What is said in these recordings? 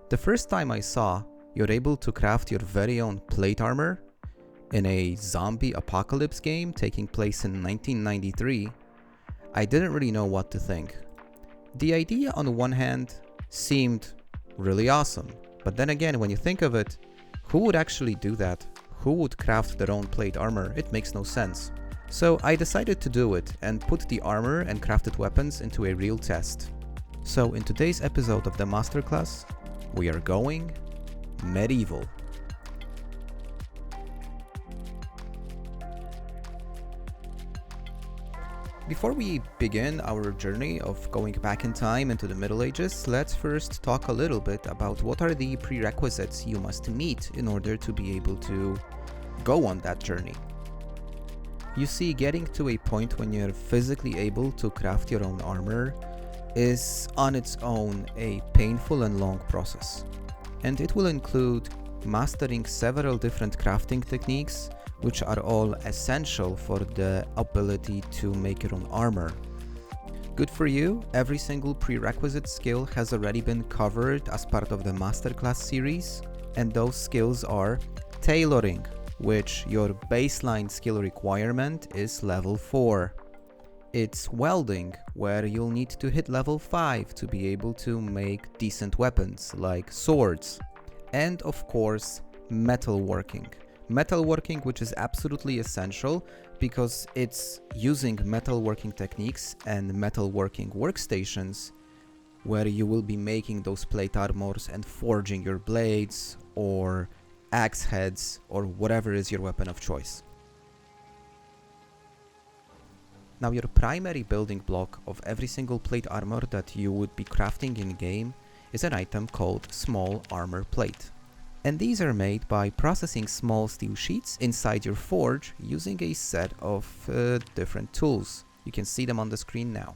The first time I saw you're able to craft your very own plate armor in a zombie apocalypse game taking place in 1993, I didn't really know what to think. The idea on one hand seemed really awesome, but then again, when you think of it, who would actually do that? Who would craft their own plate armor? It makes no sense. So I decided to do it and put the armor and crafted weapons into a real test. So in today's episode of the Masterclass, we are going medieval. Before we begin our journey of going back in time into the Middle Ages, let's first talk a little bit about what are the prerequisites you must meet in order to be able to go on that journey. You see, getting to a point when you're physically able to craft your own armor is on its own a painful and long process. And it will include mastering several different crafting techniques, which are all essential for the ability to make your own armor. Good for you, every single prerequisite skill has already been covered as part of the Masterclass series, and those skills are tailoring, which your baseline skill requirement is level 4. It's welding, where you'll need to hit level 5 to be able to make decent weapons like swords. And of course, metalworking. Metalworking, which is absolutely essential because it's using metalworking techniques and metalworking workstations where you will be making those plate armors and forging your blades or axe heads or whatever is your weapon of choice. Now, your primary building block of every single plate armor that you would be crafting in game is an item called small armor plate. And these are made by processing small steel sheets inside your forge using a set of different tools. You can see them on the screen now.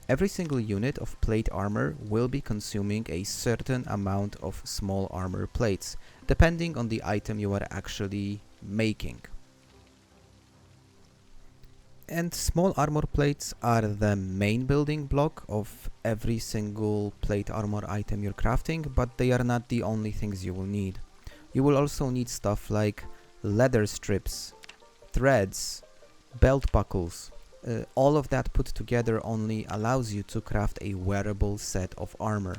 Every single unit of plate armor will be consuming a certain amount of small armor plates, depending on the item you are actually making. And small armor plates are the main building block of every single plate armor item you're crafting, but they are not the only things you will need. You will also need stuff like leather strips, threads, belt buckles. All of that put together only allows you to craft a wearable set of armor.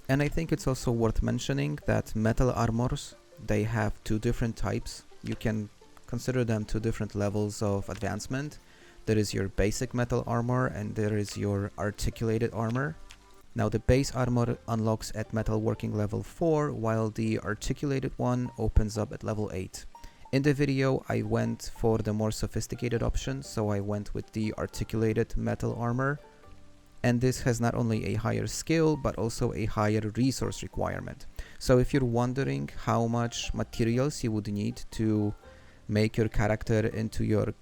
And I think it's also worth mentioning that metal armors, they have two different types. You can consider them two different levels of advancement. There is your basic metal armor and there is your articulated armor. Now the base armor unlocks at metalworking level 4, while the articulated one opens up at level 8. In the video I went for the more sophisticated option, so I went with the articulated metal armor. And this has not only a higher skill, but also a higher resource requirement. So if you're wondering how much materials you would need to make your character into your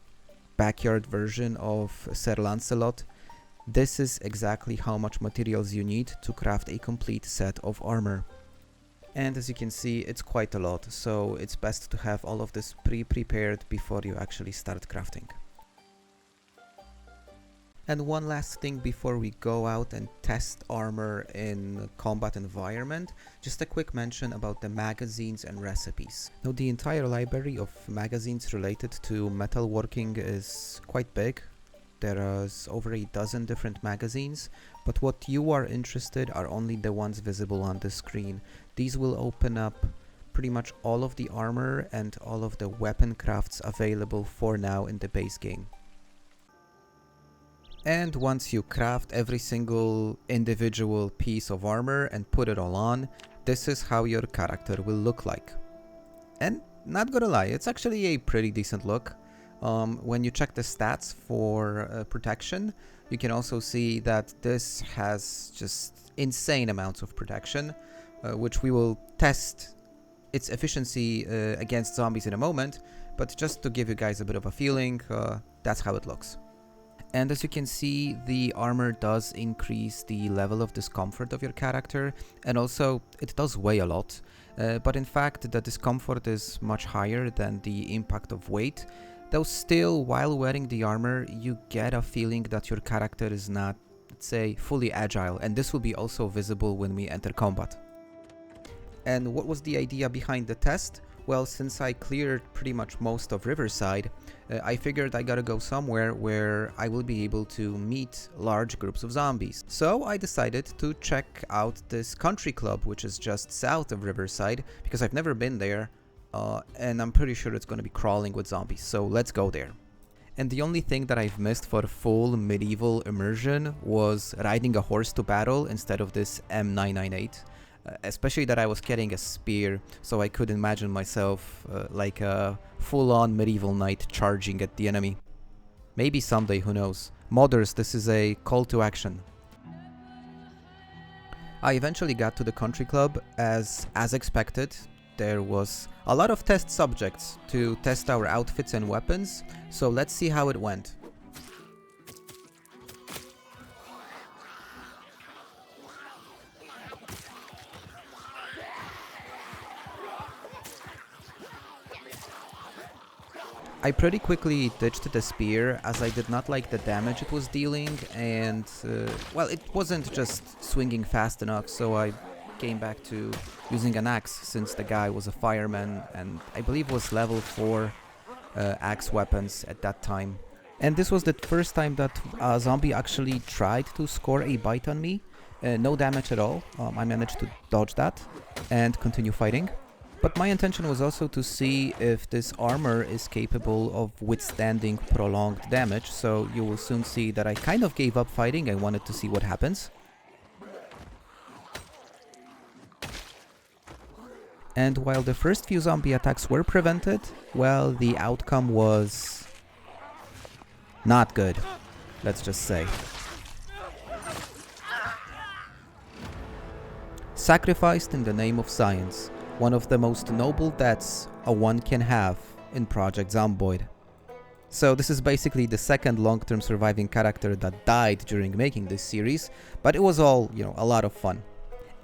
backyard version of Sir Lancelot, this is exactly how much materials you need to craft a complete set of armor. And as you can see, it's quite a lot, so it's best to have all of this pre-prepared before you actually start crafting. And one last thing before we go out and test armor in combat environment, just a quick mention about the magazines and recipes. Now, the entire library of magazines related to metalworking is quite big. There is over a dozen different magazines, but what you are interested are only the ones visible on the screen. These will open up pretty much all of the armor and all of the weapon crafts available for now in the base game. And once you craft every single individual piece of armor and put it all on, this is how your character will look like. And not gonna lie, it's actually a pretty decent look. When you check the stats for protection, you can also see that this has just insane amounts of protection, which we will test its efficiency against zombies in a moment, but just to give you guys a bit of a feeling, that's how it looks. And as you can see, the armor does increase the level of discomfort of your character, and also it does weigh a lot, but in fact the discomfort is much higher than the impact of weight, though still while wearing the armor you get a feeling that your character is not let's say, fully agile, and this will be also visible when we enter combat. And what was the idea behind the test? Well, since I cleared pretty much most of Riverside, I figured I gotta go somewhere where I will be able to meet large groups of zombies. So I decided to check out this country club, which is just south of Riverside, because I've never been there, and I'm pretty sure it's gonna be crawling with zombies, so let's go there. And the only thing that I've missed for full medieval immersion was riding a horse to battle instead of this M998. Especially that I was carrying a spear, so I could imagine myself like a full-on medieval knight charging at the enemy. Maybe someday, who knows. Modders, this is a call to action. I eventually got to the country club as expected. There was a lot of test subjects to test our outfits and weapons, so let's see how it went. I pretty quickly ditched the spear as I did not like the damage it was dealing, and well, it wasn't just swinging fast enough, so I came back to using an axe since the guy was a fireman and I believe was level 4 axe weapons at that time. And this was the first time that a zombie actually tried to score a bite on me. No damage at all. I managed to dodge that and continue fighting. But my intention was also to see if this armor is capable of withstanding prolonged damage, so you will soon see that I kind of gave up fighting. I wanted to see what happens. And while the first few zombie attacks were prevented, well, the outcome was not good, let's just say. Sacrificed in the name of science. One of the most noble deaths a one can have in Project Zomboid. So this is basically the second long-term surviving character that died during making this series, but it was all, a lot of fun.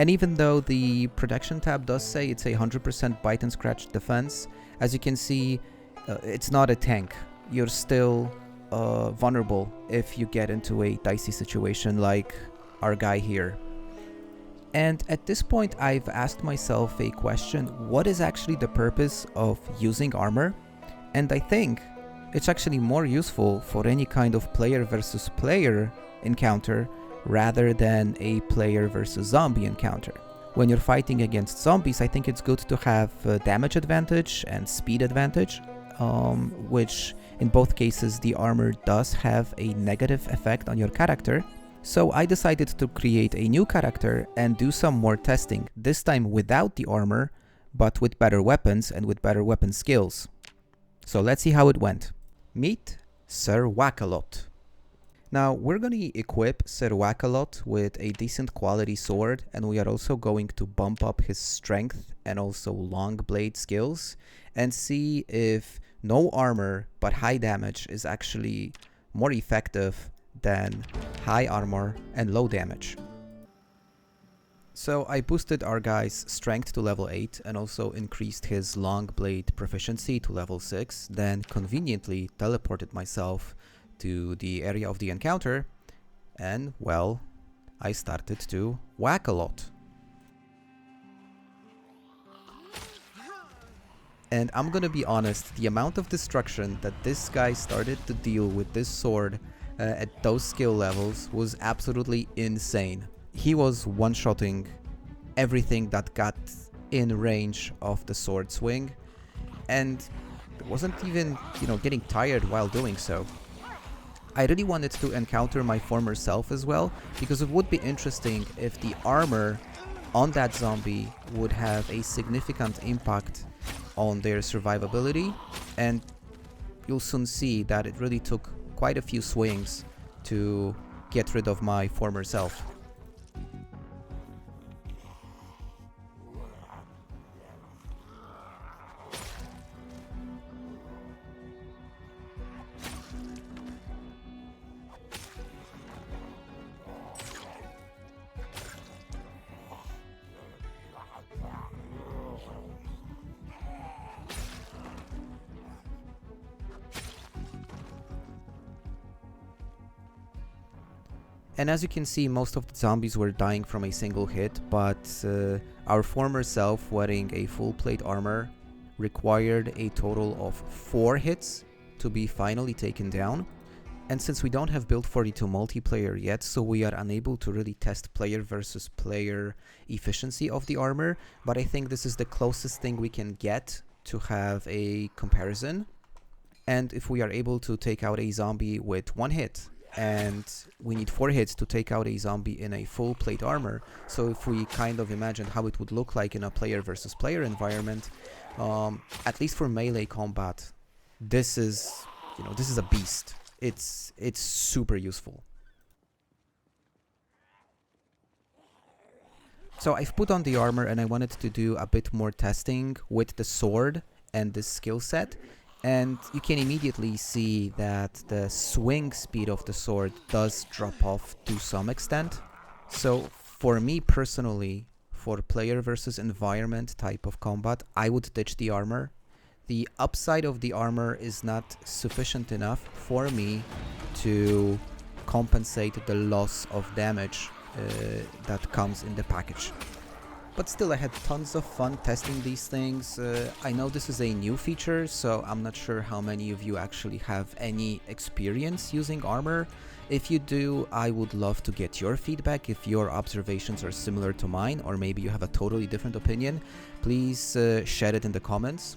And even though the protection tab does say it's a 100% bite and scratch defense, as you can see, it's not a tank. You're still vulnerable if you get into a dicey situation like our guy here. And at this point, I've asked myself a question: what is actually the purpose of using armor? And I think it's actually more useful for any kind of player versus player encounter rather than a player versus zombie encounter. When you're fighting against zombies, I think it's good to have damage advantage and speed advantage, which in both cases the armor does have a negative effect on your character. So I decided to create a new character and do some more testing, this time without the armor, but with better weapons and with better weapon skills. So let's see how it went. Meet Sir Whack-a-Lot. Now we're going to equip Sir Whack-a-Lot with a decent quality sword, and we are also going to bump up his strength and also long blade skills and see if no armor but high damage is actually more effective than high armor and low damage. So I boosted our guy's strength to level 8 and also increased his long blade proficiency to level 6, then conveniently teleported myself to the area of the encounter, and well, I started to whack a lot. And I'm gonna be honest, the amount of destruction that this guy started to deal with this sword at those skill levels was absolutely insane. He was one-shotting everything that got in range of the sword swing, and wasn't even, getting tired while doing so. I really wanted to encounter my former self as well, because it would be interesting if the armor on that zombie would have a significant impact on their survivability, and you'll soon see that it really took quite a few swings to get rid of my former self. And as you can see, most of the zombies were dying from a single hit, but our former self wearing a full plate armor required a total of 4 hits to be finally taken down. And since we don't have build 42 multiplayer yet, so we are unable to really test player versus player efficiency of the armor, but I think this is the closest thing we can get to have a comparison. And if we are able to take out a zombie with 1 hit, and we need 4 hits to take out a zombie in a full plate armor, so if we kind of imagine how it would look like in a player versus player environment, at least for melee combat, this is a beast. It's super useful. So I've put on the armor and I wanted to do a bit more testing with the sword and the skill set, and you can immediately see that the swing speed of the sword does drop off to some extent. So for me personally, for player versus environment type of combat, I would ditch the armor. The upside of the armor is not sufficient enough for me to compensate the loss of damage that comes in the package. But still, I had tons of fun testing these things. I know this is a new feature, so I'm not sure how many of you actually have any experience using armor. If you do, I would love to get your feedback. If your observations are similar to mine, or maybe you have a totally different opinion, please share it in the comments.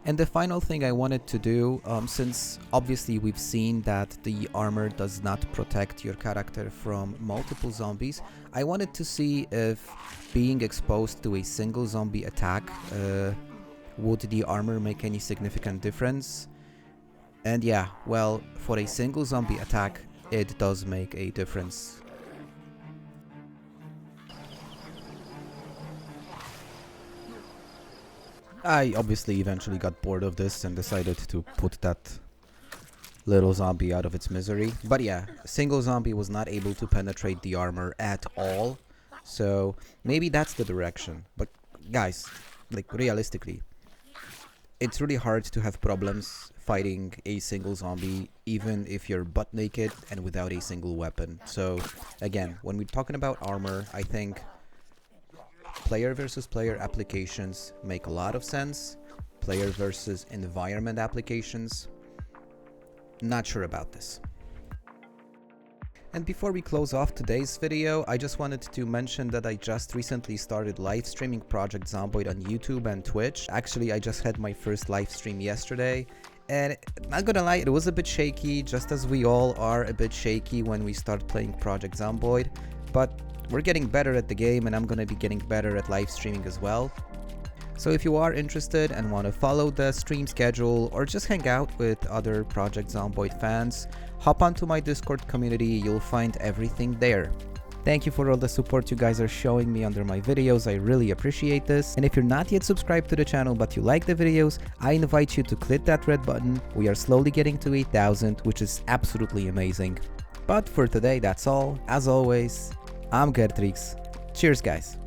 And the final thing I wanted to do, since obviously we've seen that the armor does not protect your character from multiple zombies, I wanted to see if being exposed to a single zombie attack, would the armor make any significant difference? And yeah, well, for a single zombie attack, it does make a difference. I obviously eventually got bored of this and decided to put that little zombie out of its misery. But yeah, a single zombie was not able to penetrate the armor at all. So maybe that's the direction. But guys, like realistically, it's really hard to have problems fighting a single zombie even if you're butt naked and without a single weapon. So again, when we're talking about armor, I think player versus player applications make a lot of sense. Player versus environment applications, not sure about this. And before we close off today's video, I just wanted to mention that I just recently started live streaming Project Zomboid on YouTube and Twitch. Actually, I just had my first live stream yesterday, and not gonna lie, it was a bit shaky, just as we all are a bit shaky when we start playing Project Zomboid, but we're getting better at the game, and I'm gonna be getting better at live streaming as well. So if you are interested and want to follow the stream schedule or just hang out with other Project Zomboid fans, hop onto my Discord community, you'll find everything there. Thank you for all the support you guys are showing me under my videos, I really appreciate this. And if you're not yet subscribed to the channel but you like the videos, I invite you to click that red button. We are slowly getting to 8,000, which is absolutely amazing. But for today, that's all. As always, I'm Gertrix. Cheers, guys.